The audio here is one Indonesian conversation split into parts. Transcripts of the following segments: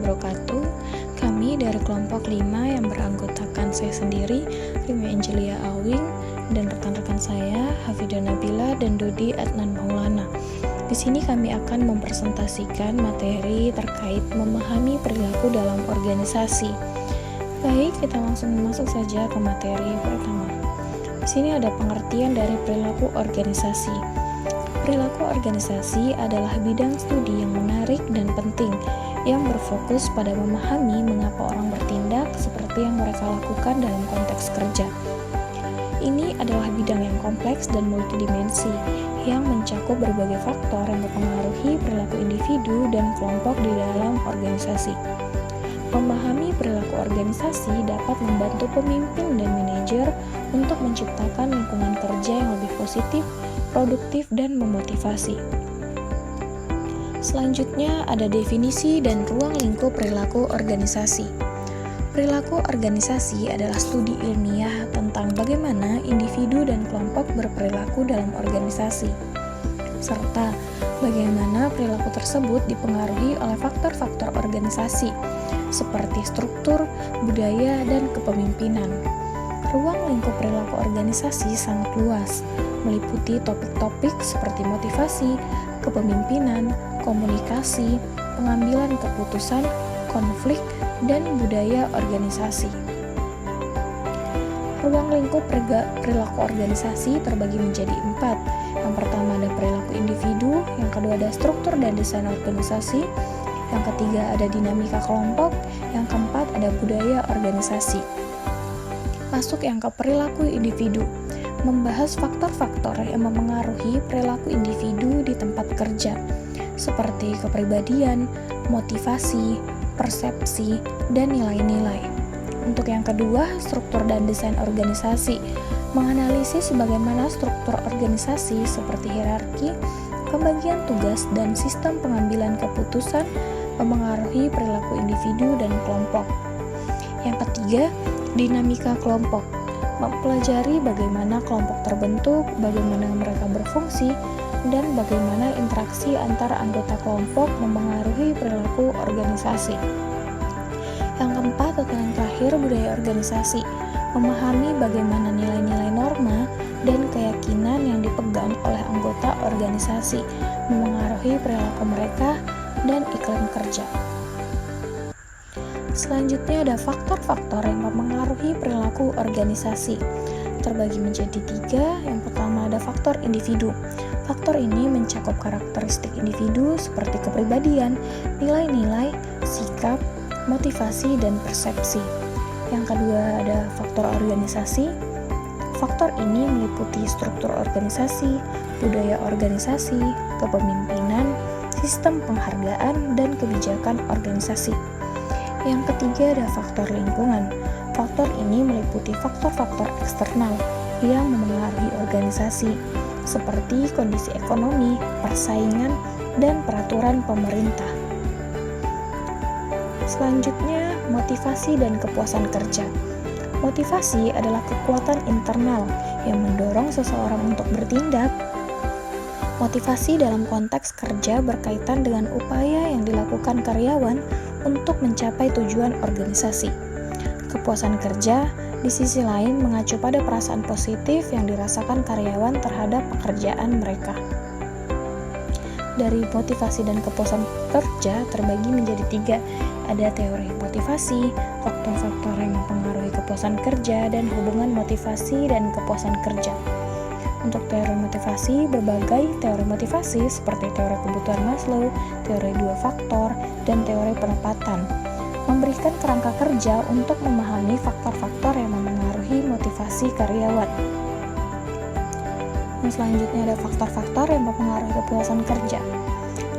wabarakatuh. Kami dari kelompok 5 yang beranggotakan saya sendiri, Rimi Angelia Awing, dan rekan-rekan saya, Hafidah Nabila dan Dodi Adnan Maulana. Di sini kami akan mempresentasikan materi terkait memahami perilaku dalam organisasi. Baik, kita langsung masuk saja ke materi pertama. Di sini ada pengertian dari perilaku organisasi. Perilaku organisasi adalah bidang studi yang menarik dan penting yang berfokus pada memahami mengapa orang bertindak seperti yang mereka lakukan dalam konteks kerja. Ini adalah bidang yang kompleks dan multidimensi yang mencakup berbagai faktor yang mempengaruhi perilaku individu dan kelompok di dalam organisasi. Memahami perilaku organisasi dapat membantu pemimpin dan manajer untuk menciptakan lingkungan kerja yang lebih positif, produktif, dan memotivasi. Selanjutnya ada definisi dan ruang lingkup perilaku organisasi. Perilaku organisasi adalah studi ilmiah tentang bagaimana individu dan kelompok berperilaku dalam organisasi, serta bagaimana perilaku tersebut dipengaruhi oleh faktor-faktor organisasi, seperti struktur, budaya, dan kepemimpinan. Ruang lingkup perilaku organisasi sangat luas, meliputi topik-topik seperti motivasi, kepemimpinan, komunikasi, pengambilan keputusan, konflik, dan budaya organisasi. Ruang lingkup perilaku organisasi terbagi menjadi 4. Yang pertama ada perilaku individu, yang kedua ada struktur dan desain organisasi, yang ketiga ada dinamika kelompok, yang keempat ada budaya organisasi. Masuk yang ke perilaku individu, membahas faktor-faktor yang mempengaruhi perilaku individu di tempat kerja, seperti kepribadian, motivasi, persepsi, dan nilai-nilai. Untuk yang kedua, struktur dan desain organisasi, menganalisis bagaimana struktur organisasi seperti hierarki, pembagian tugas, dan sistem pengambilan keputusan mempengaruhi perilaku individu dan kelompok. Yang ketiga, dinamika kelompok, mempelajari bagaimana kelompok terbentuk, bagaimana mereka berfungsi, dan bagaimana interaksi antara anggota kelompok mempengaruhi perilaku organisasi. Yang keempat atau yang terakhir, budaya organisasi, memahami bagaimana nilai-nilai norma dan keyakinan yang dipegang oleh anggota organisasi mempengaruhi perilaku mereka dan iklim kerja. Selanjutnya ada faktor-faktor yang mempengaruhi perilaku organisasi. Terbagi menjadi 3. Yang pertama ada faktor individu. Faktor ini mencakup karakteristik individu seperti kepribadian, nilai-nilai, sikap, motivasi, dan persepsi. Yang kedua ada faktor organisasi. Faktor ini meliputi struktur organisasi, budaya organisasi, kepemimpinan, sistem penghargaan, dan kebijakan organisasi. Yang ketiga ada faktor lingkungan. Faktor ini meliputi faktor-faktor eksternal yang memengaruhi organisasi, seperti kondisi ekonomi, persaingan, dan peraturan pemerintah. Selanjutnya, motivasi dan kepuasan kerja. Motivasi adalah kekuatan internal yang mendorong seseorang untuk bertindak. Motivasi dalam konteks kerja berkaitan dengan upaya yang dilakukan karyawan untuk mencapai tujuan organisasi. Kepuasan kerja di sisi lain mengacu pada perasaan positif yang dirasakan karyawan terhadap pekerjaan mereka. Dari motivasi dan kepuasan kerja terbagi menjadi 3. Ada teori motivasi, faktor-faktor yang mempengaruhi kepuasan kerja, dan hubungan motivasi dan kepuasan kerja. Untuk teori motivasi, berbagai teori motivasi seperti teori kebutuhan Maslow, teori 2 faktor, dan teori penempatan memberikan kerangka kerja untuk memahami faktor-faktor yang memengaruhi motivasi karyawan. Selanjutnya ada faktor-faktor yang mempengaruhi kepuasan kerja.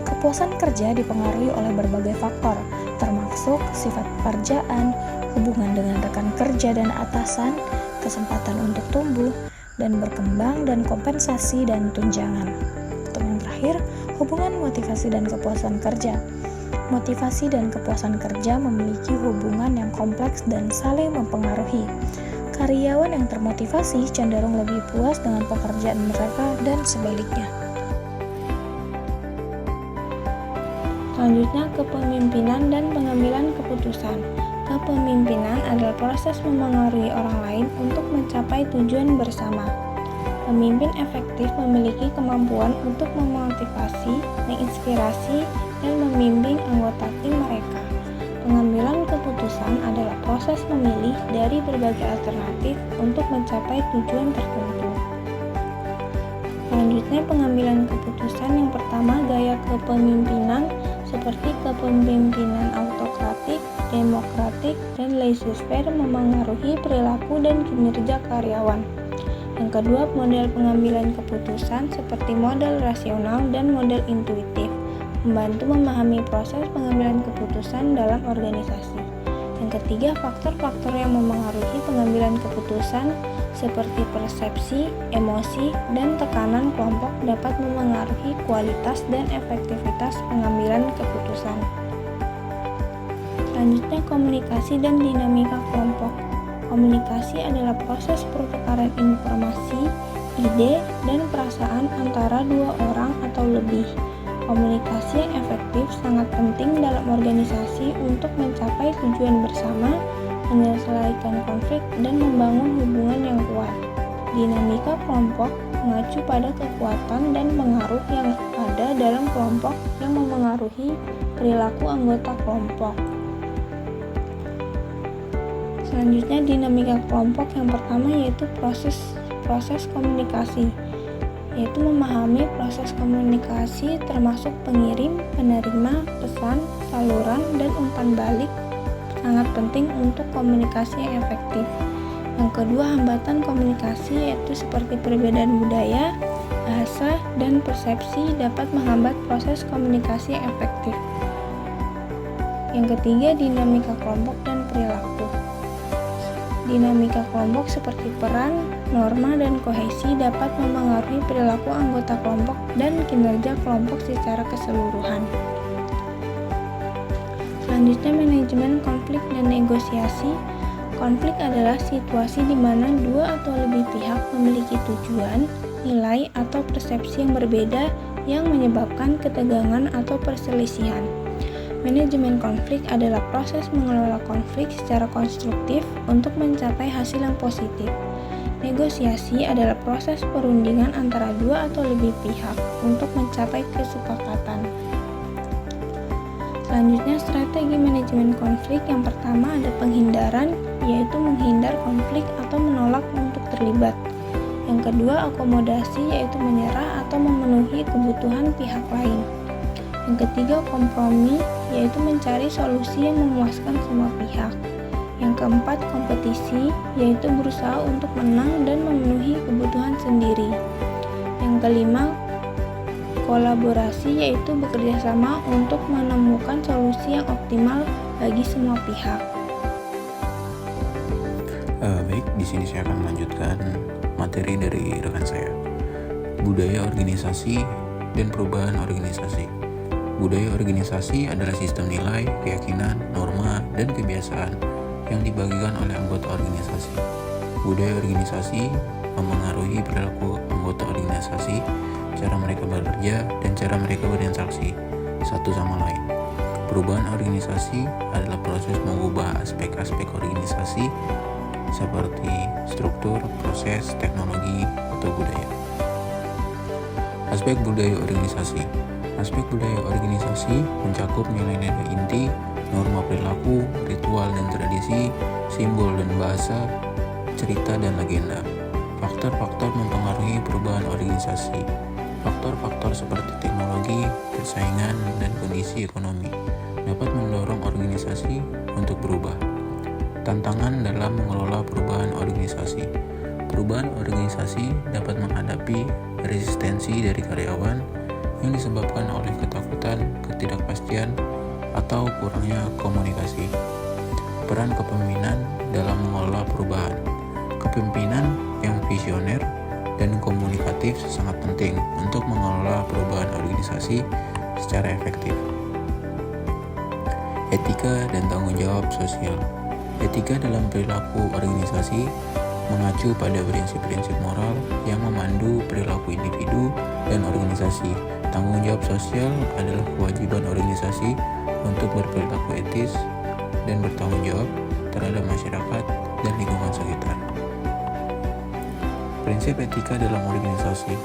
Kepuasan kerja dipengaruhi oleh berbagai faktor, termasuk sifat pekerjaan, hubungan dengan rekan kerja dan atasan, kesempatan untuk tumbuh dan berkembang, dan kompensasi dan tunjangan. Untuk yang terakhir, hubungan motivasi dan kepuasan kerja. Motivasi dan kepuasan kerja memiliki hubungan yang kompleks dan saling mempengaruhi. Karyawan yang termotivasi cenderung lebih puas dengan pekerjaan mereka dan sebaliknya. Selanjutnya, kepemimpinan dan pengambilan proses memengaruhi orang lain untuk mencapai tujuan bersama. Pemimpin efektif memiliki kemampuan untuk memotivasi, menginspirasi, dan membimbing anggota tim mereka. Pengambilan keputusan adalah proses memilih dari berbagai alternatif untuk mencapai tujuan tertentu. Selanjutnya, pengambilan keputusan yang pertama, gaya kepemimpinan seperti kepemimpinan autokratik, demokratik, dan laissez-faire memengaruhi perilaku dan kinerja karyawan. Yang kedua, model pengambilan keputusan seperti model rasional dan model intuitif, membantu memahami proses pengambilan keputusan dalam organisasi. Yang ketiga, faktor-faktor yang memengaruhi pengambilan keputusan seperti persepsi, emosi, dan tekanan kelompok dapat memengaruhi kualitas dan efektivitas pengambilan keputusan. Selanjutnya, komunikasi dan dinamika kelompok. Komunikasi adalah proses pertukaran informasi, ide, dan perasaan antara dua orang atau lebih. Komunikasi yang efektif sangat penting dalam organisasi untuk mencapai tujuan bersama, menyelesaikan konflik, dan membangun hubungan yang kuat. Dinamika kelompok mengacu pada kekuatan dan pengaruh yang ada dalam kelompok yang memengaruhi perilaku anggota kelompok. Selanjutnya, dinamika kelompok yang pertama yaitu proses komunikasi, yaitu memahami proses komunikasi termasuk pengirim, penerima, pesan, saluran, dan umpan balik sangat penting untuk komunikasi yang efektif. Yang kedua, hambatan komunikasi yaitu seperti perbedaan budaya, bahasa, dan persepsi dapat menghambat proses komunikasi yang efektif. Yang ketiga, dinamika kelompok dan perilaku. Dinamika kelompok seperti peran, norma, dan kohesi dapat memengaruhi perilaku anggota kelompok dan kinerja kelompok secara keseluruhan. Selanjutnya, manajemen konflik dan negosiasi. Konflik adalah situasi di mana dua atau lebih pihak memiliki tujuan, nilai, atau persepsi yang berbeda yang menyebabkan ketegangan atau perselisihan. Manajemen konflik adalah proses mengelola konflik secara konstruktif untuk mencapai hasil yang positif. Negosiasi adalah proses perundingan antara dua atau lebih pihak untuk mencapai kesepakatan. Selanjutnya, strategi manajemen konflik yang pertama ada penghindaran, yaitu menghindar konflik atau menolak untuk terlibat. Yang kedua, akomodasi, yaitu menyerah atau memenuhi kebutuhan pihak lain. Yang ketiga, kompromi, yaitu mencari solusi yang memuaskan semua pihak. Yang keempat, kompetisi, yaitu berusaha untuk menang dan memenuhi kebutuhan sendiri. Yang kelima, kolaborasi, yaitu bekerja sama untuk menemukan solusi yang optimal bagi semua pihak. Baik, di sini saya akan melanjutkan materi dari rekan saya. Budaya organisasi dan perubahan organisasi. Budaya organisasi adalah sistem nilai, keyakinan, norma, dan kebiasaan yang dibagikan oleh anggota organisasi. Budaya organisasi memengaruhi perilaku anggota organisasi, cara mereka bekerja, dan cara mereka berinteraksi satu sama lain. Perubahan organisasi adalah proses mengubah aspek-aspek organisasi seperti struktur, proses, teknologi, atau budaya. Aspek budaya organisasi. Aspek budaya organisasi mencakup nilai-nilai inti, norma perilaku, ritual dan tradisi, simbol dan bahasa, cerita dan legenda. Faktor-faktor mempengaruhi perubahan organisasi. Faktor-faktor seperti teknologi, persaingan, dan kondisi ekonomi dapat mendorong organisasi untuk berubah. Tantangan dalam mengelola perubahan organisasi. Perubahan organisasi dapat menghadapi resistensi dari karyawan yang disebabkan oleh ketakutan, ketidakpastian, atau kurangnya komunikasi. Peran kepemimpinan dalam mengelola perubahan. Kepemimpinan yang visioner dan komunikatif sangat penting untuk mengelola perubahan organisasi secara efektif. Etika dan tanggung jawab sosial. Etika dalam perilaku organisasi mengacu pada prinsip-prinsip moral yang memandu perilaku individu dan organisasi. Tanggung jawab sosial adalah kewajiban organisasi untuk berperilaku etis dan bertanggung jawab terhadap masyarakat dan lingkungan sekitar. Prinsip etika dalam organisasi.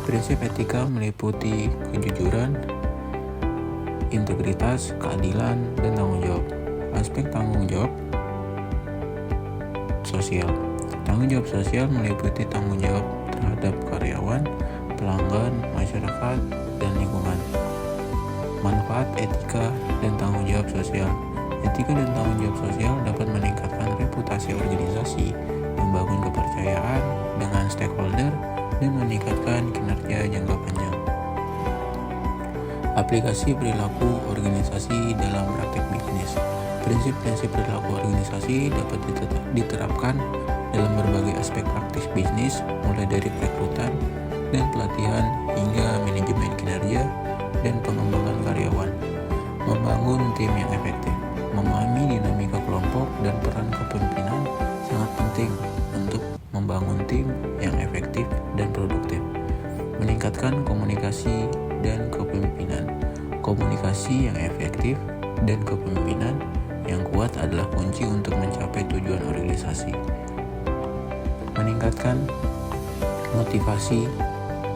Prinsip etika meliputi kejujuran, integritas, keadilan, dan tanggung jawab. Aspek tanggung jawab sosial. Tanggung jawab sosial meliputi tanggung jawab terhadap karyawan, pelanggan, masyarakat, dan lingkungan. Manfaat etika dan tanggung jawab sosial. Etika dan tanggung jawab sosial dapat meningkatkan reputasi organisasi, membangun kepercayaan dengan stakeholder, dan meningkatkan kinerja jangka panjang. Aplikasi perilaku organisasi dalam praktek bisnis. Prinsip-prinsip perilaku organisasi dapat diterapkan dalam berbagai aspek praktis bisnis, mulai dari perekrutan dan pelatihan hingga manajemen kinerja dan pengembangan karyawan. Membangun tim yang efektif. Memahami dinamika kelompok dan peran kepemimpinan sangat penting untuk membangun tim yang efektif dan produktif. Meningkatkan komunikasi dan kepemimpinan. Komunikasi yang efektif dan kepemimpinan yang kuat adalah kunci untuk mencapai tujuan organisasi. Meningkatkan motivasi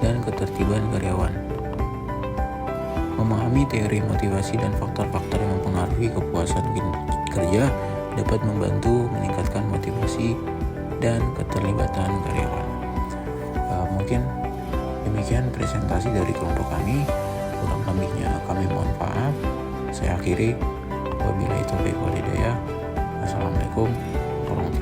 dan ketertiban karyawan. Memahami teori motivasi dan faktor-faktor yang mempengaruhi kepuasan kerja dapat membantu meningkatkan motivasi dan keterlibatan karyawan. Mungkin demikian presentasi dari kelompok kami. Kurang lebihnya kami mohon maaf. Saya akhiri. Wabillahi taufiq wal hidayah. Assalamualaikum warahmatullahi wabarakatuh.